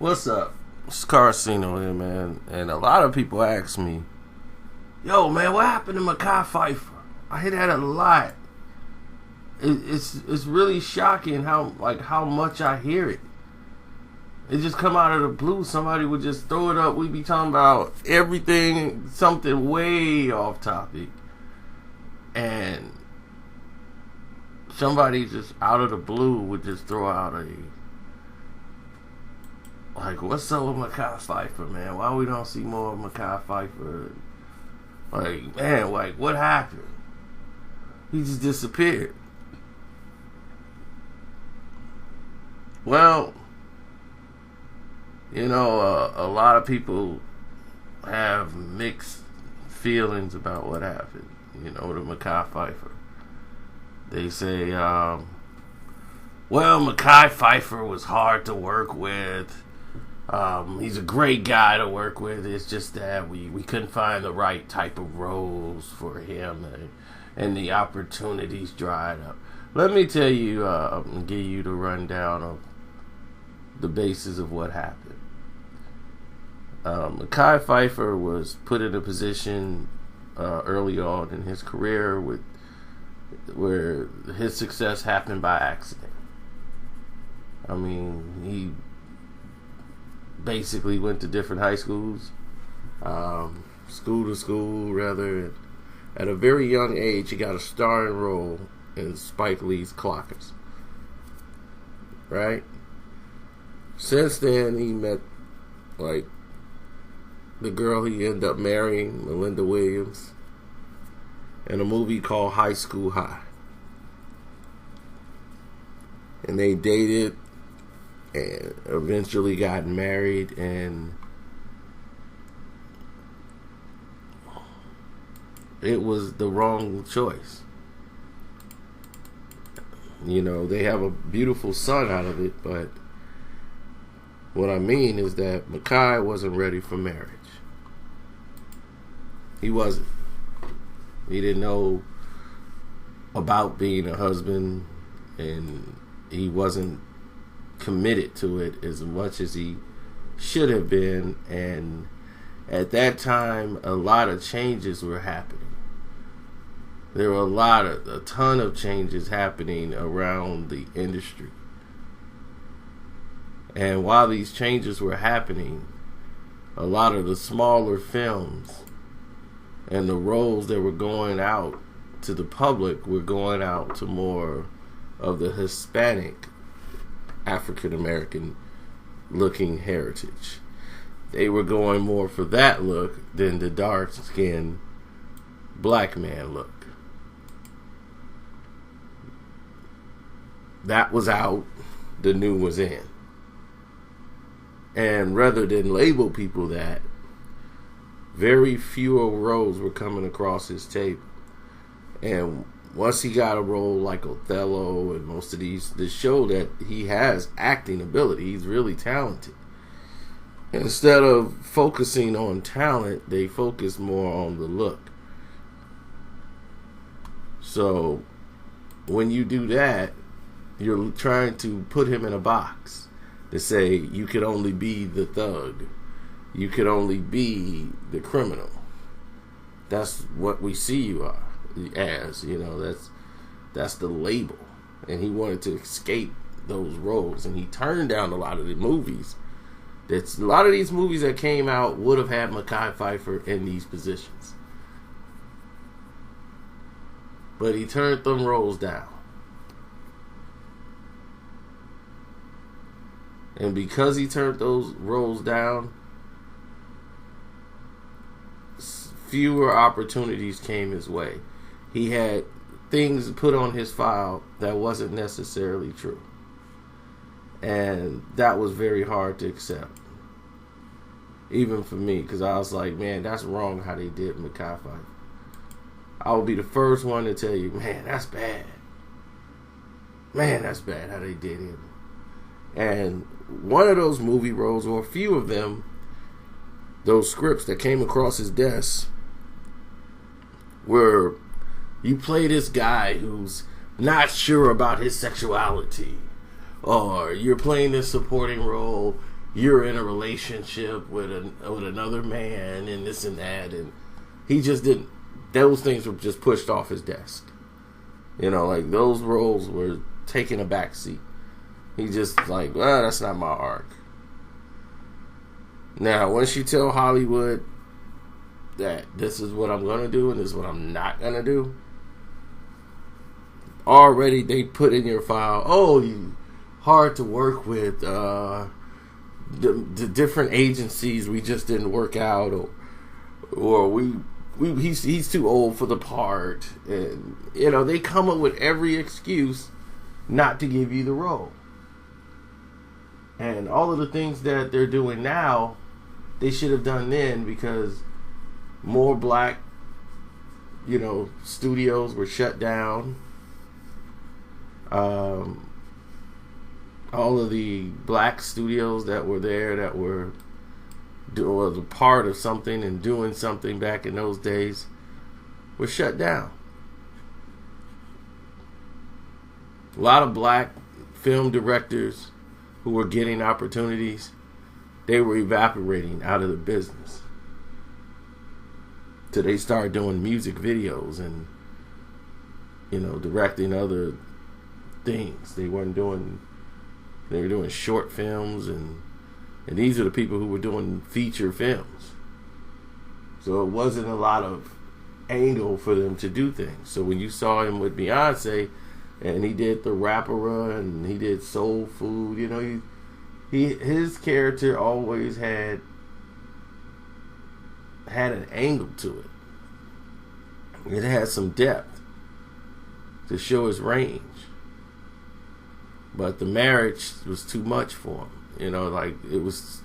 What's up? It's Carcino here, man. And a lot of people ask me, yo, man, what happened to Mekhi Phifer? I hear that a lot. It's really shocking how much I hear it. It just come out of the blue. Somebody would just throw it up. We'd be talking about everything, something way off topic. And somebody just out of the blue would just throw out what's up with Mekhi Phifer, man? Why we don't see more of Mekhi Phifer? What happened? He just disappeared. Well, a lot of people have mixed feelings about what happened, to Mekhi Phifer. They say, Mekhi Phifer was hard to work with. He's a great guy to work with. It's just that we couldn't find the right type of roles for him, and the opportunities dried up. Let me tell you, give you the rundown of the basis of what happened. Mekhi Phifer was put in a position early on in his career where his success happened by accident. I mean, he basically went to different high schools, school to school, rather. At a very young age, he got a starring role in Spike Lee's Clockers. Right? Since then, he met, the girl he ended up marrying, Melinda Williams, in a movie called High School High. And they dated and eventually got married, and it was the wrong choice. They have a beautiful son out of it, but what I mean is that Mekhi wasn't ready for marriage. He wasn't. He didn't know about being a husband, and he wasn't committed to it as much as he should have been. And at that time, a lot of changes were happening. There were a ton of changes happening around the industry. And while these changes were happening, a lot of the smaller films and the roles that were going out to the public were going out to more of the Hispanic, African American looking heritage. They were going more for that look than the dark skinned black man look. That was out, the new was in. And rather than label people that, very few roles were coming across his table. And once he got a role like Othello and most of these show that he has acting ability. He's really talented. Instead of focusing on talent, they focus more on the look. So when you do that, you're trying to put him in a box to say you could only be the thug. You could only be the criminal. That's what we see you are as, that's the label. And he wanted to escape those roles, and he turned down a lot of the movies. A lot of these movies that came out would have had Mekhi Phifer in these positions. But he turned them roles down. And because he turned those roles down, fewer opportunities came his way. He had things put on his file that wasn't necessarily true. And that was very hard to accept. Even for me, because I was like, man, that's wrong how they did Mekhi Phifer. I will be the first one to tell you, man, that's bad. Man, that's bad how they did him. And one of those movie roles, or a few of them, those scripts that came across his desk, were you play this guy who's not sure about his sexuality, or you're playing this supporting role you're in a relationship with another man and this and that, and he just didn't. Those things were just pushed off his desk. Like those roles were taking a back seat. He just like, well, that's not my arc. Now, once you tell Hollywood that this is what I'm gonna do and this is what I'm not gonna do, already they put in your file, oh, you hard to work with, the different agencies, we just didn't work out, or he's too old for the part, and they come up with every excuse not to give you the role. And all of the things that they're doing now, they should have done then, because more black, studios were shut down. All of the black studios that were there, that was a part of something and doing something back in those days, were shut down. A lot of black film directors who were getting opportunities, they were evaporating out of the business. So they started doing music videos and, directing other things. They were doing short films, and these are the people who were doing feature films. So it wasn't a lot of angle for them to do things. So when you saw him with Beyonce, and he did the rapper and he did Soul Food, his character always had an angle to it. It had some depth to show his range. But the marriage was too much for him. Like it was,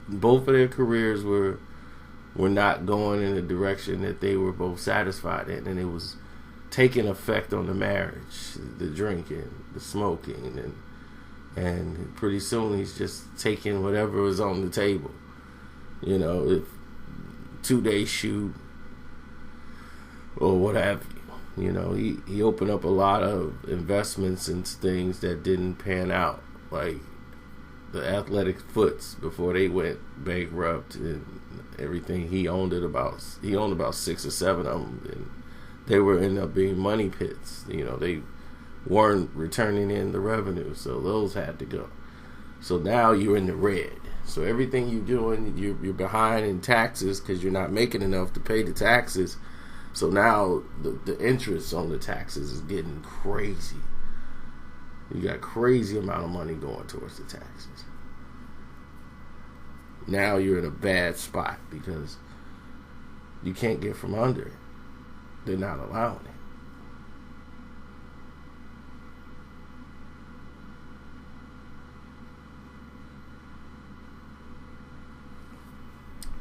both of their careers were not going in the direction that they were both satisfied in, and it was taking effect on the marriage, the drinking, the smoking, and pretty soon he's just taking whatever was on the table. If 2-day shoot or what have you. He opened up a lot of investments into things that didn't pan out, like the Athletic Foots before they went bankrupt, and everything. He owned about 6 or 7 of them, and they were ended up being money pits. They weren't returning in the revenue, so those had to go. So now you're in the red. So everything you're doing, you're behind in taxes because you're not making enough to pay the taxes. So now the interest on the taxes is getting crazy. You got crazy amount of money going towards the taxes. Now you're in a bad spot because you can't get from under it. They're not allowing it.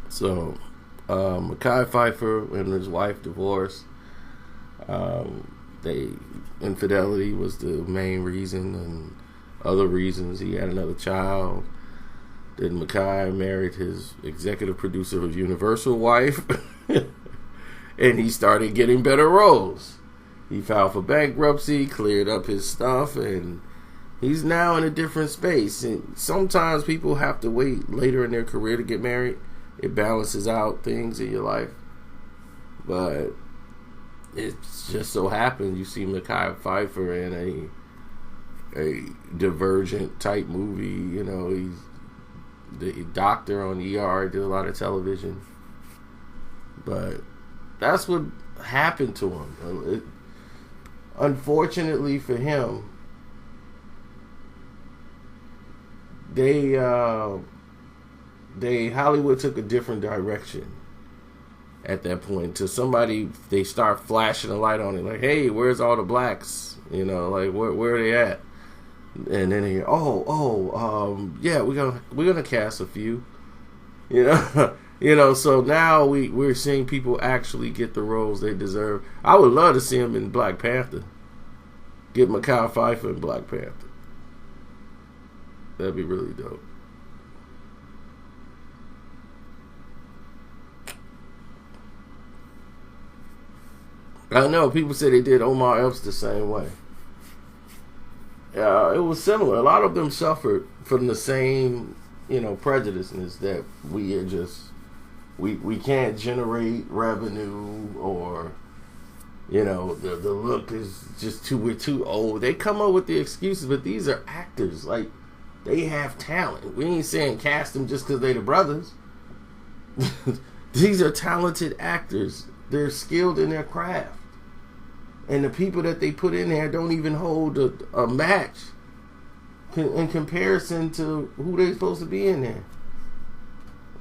So, Mekhi Phifer and his wife divorced. Infidelity was the main reason, and other reasons. He had another child. Then Mekhi married his executive producer of Universal wife, and he started getting better roles. He filed for bankruptcy, cleared up his stuff, and he's now in a different space. And sometimes people have to wait later in their career to get married. It balances out things in your life. But it just so happens you see Mekhi Phifer in a Divergent type movie. He's the doctor on ER, did a lot of television. But that's what happened to him. Unfortunately for him, Hollywood took a different direction at that point. To somebody, they start flashing a light on it, like, "Hey, where's all the blacks? Like where are they at?" And then they hear, yeah, we're gonna cast a few, So now we're seeing people actually get the roles they deserve. I would love to see him in Black Panther. Get Mekhi Phifer in Black Panther. That'd be really dope. I know people say they did Omar Epps the same way. It was similar. A lot of them suffered from the same prejudices that we are just we can't generate revenue, or the look is just we're too old. They come up with the excuses, but these are actors. Like, they have talent. We ain't saying cast them just because they the brothers. These are talented actors. They're skilled in their craft. And the people that they put in there don't even hold a match in comparison to who they're supposed to be in there.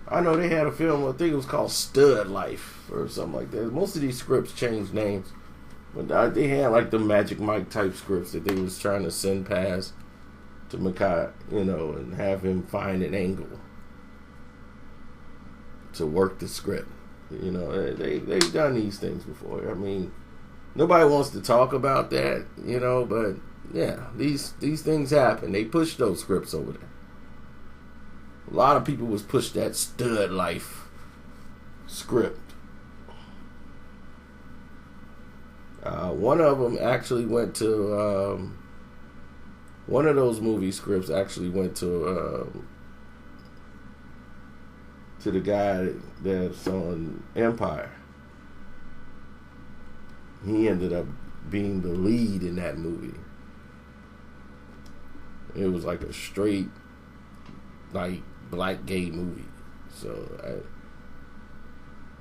I know they had a film, I think it was called Stud Life or something like that. Most of these scripts changed names. But they had like the Magic Mike type scripts that they was trying to send past to Mekhi, and have him find an angle to work the script. They've done these things before. I mean, nobody wants to talk about that, but yeah, these things happen. They push those scripts over there. A lot of people was pushed that Stud Life script. One of them actually went to one of those movie scripts actually went to the guy that's on Empire. He ended up being the lead in that movie. It was like a straight, like, black gay movie. So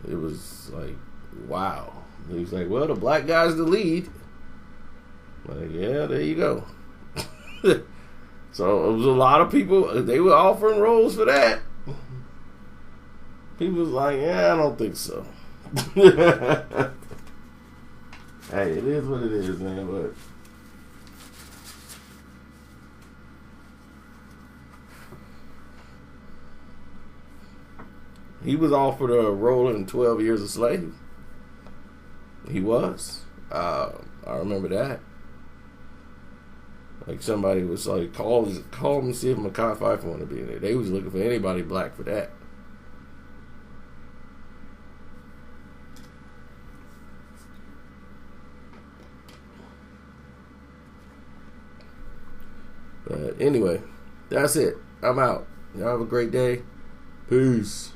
it was like, wow. He was like, well, the black guy's the lead. Like, yeah, there you go. So it was a lot of people, they were offering roles for that. People was like, yeah, I don't think so. Hey, it is what it is, man, but he was offered a role in 12 Years a Slave. He was. I remember that. Like, somebody was like, call him and see if Mekhi Phifer want to be in there. They was looking for anybody black for that. But anyway, that's it. I'm out. Y'all have a great day. Peace.